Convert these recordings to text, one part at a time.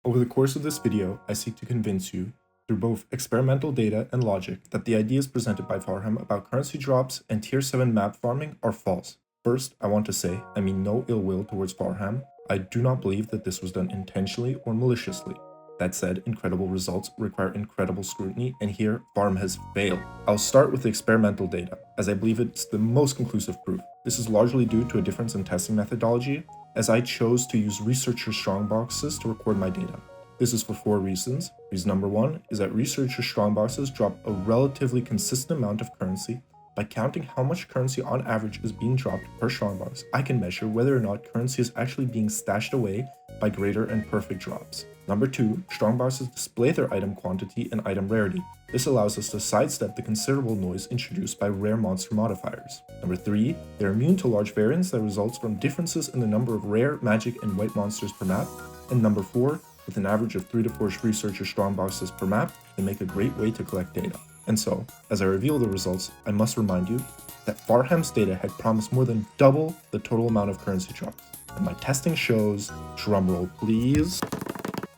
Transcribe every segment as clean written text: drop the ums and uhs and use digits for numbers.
Over the course of this video, I seek to convince you, through both experimental data and logic, that the ideas presented by Farham about currency drops and tier 7 map farming are false. First, I want to say, I mean no ill will towards Farham. I do not believe that this was done intentionally or maliciously. That said, incredible results require incredible scrutiny, and here, Farham has failed. I'll start with the experimental data, as I believe it's the most conclusive proof. This is largely due to a difference in testing methodology, as I chose to use researcher strongboxes to record my data. This is for 4 reasons. Reason number 1 is that researcher strongboxes drop a relatively consistent amount of currency. By counting how much currency on average is being dropped per strongbox, I can measure whether or not currency is actually being stashed away by greater and perfect drops. Number 2, strongboxes display their item quantity and item rarity. This allows us to sidestep the considerable noise introduced by rare monster modifiers. Number 3, they're immune to large variance that results from differences in the number of rare, magic, and white monsters per map. And number 4, with an average of 3 to 4 researcher strongboxes per map, they make a great way to collect data. And so, as I reveal the results, I must remind you that Farham's data had promised more than double the total amount of currency drops. And my testing shows, drumroll please,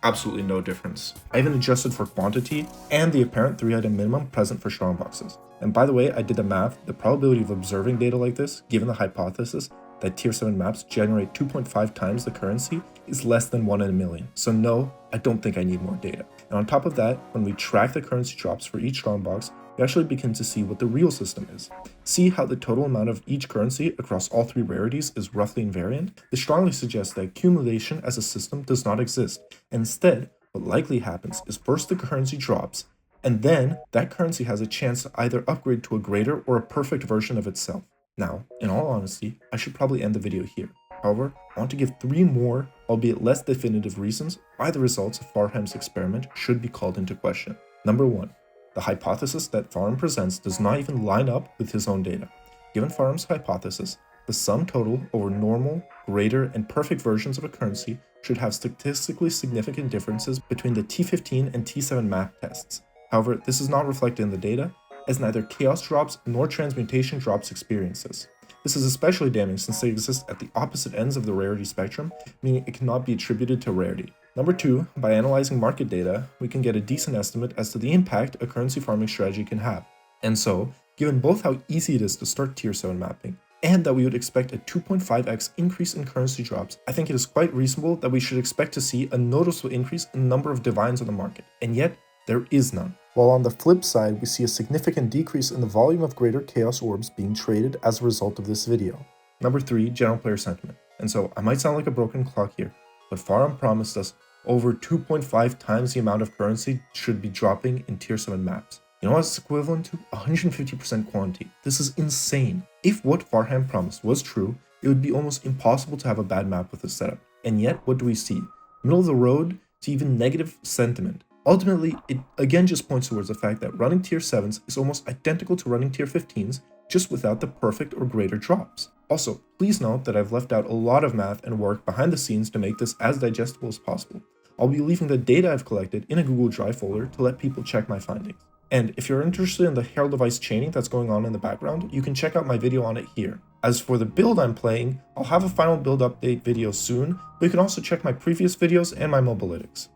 absolutely no difference. I even adjusted for quantity and the apparent 3-item minimum present for strongboxes. And by the way, I did the math. The probability of observing data like this, given the hypothesis that tier 7 maps generate 2.5 times the currency, is less than 1 in a million. So no, I don't think I need more data. And on top of that, when we track the currency drops for each strongbox, we actually begin to see what the real system is. See how the total amount of each currency across all 3 rarities is roughly invariant? This strongly suggests that accumulation as a system does not exist. Instead, what likely happens is first the currency drops, and then that currency has a chance to either upgrade to a greater or a perfect version of itself. Now, in all honesty, I should probably end the video here. However, I want to give 3 more, albeit less definitive reasons why the results of Farham's experiment should be called into question. Number 1. The hypothesis that Farham presents does not even line up with his own data. Given Farham's hypothesis, the sum total over normal, greater, and perfect versions of a currency should have statistically significant differences between the T15 and T7 map tests. However, this is not reflected in the data, as neither chaos drops nor transmutation drops experience this. This is especially damning since they exist at the opposite ends of the rarity spectrum, meaning it cannot be attributed to rarity. Number 2, by analyzing market data, we can get a decent estimate as to the impact a currency farming strategy can have. And so, given both how easy it is to start tier 7 mapping, and that we would expect a 2.5x increase in currency drops, I think it is quite reasonable that we should expect to see a noticeable increase in the number of divines on the market, and yet there is none. While on the flip side, we see a significant decrease in the volume of greater chaos orbs being traded as a result of this video. Number 3, general player sentiment. And so, I might sound like a broken clock here, but Farham promised us over 2.5 times the amount of currency should be dropping in tier 7 maps. You know what it's equivalent to? 150% quantity. This is insane. If what Farham promised was true, it would be almost impossible to have a bad map with this setup. And yet, what do we see? Middle of the road to even negative sentiment. Ultimately, it again just points towards the fact that running tier 7s is almost identical to running tier 15s, just without the perfect or greater drops. Also, please note that I've left out a lot of math and work behind the scenes to make this as digestible as possible. I'll be leaving the data I've collected in a Google Drive folder to let people check my findings. And if you're interested in the Herald device chaining that's going on in the background, you can check out my video on it here. As for the build I'm playing, I'll have a final build update video soon, but you can also check my previous videos and my mobalytics.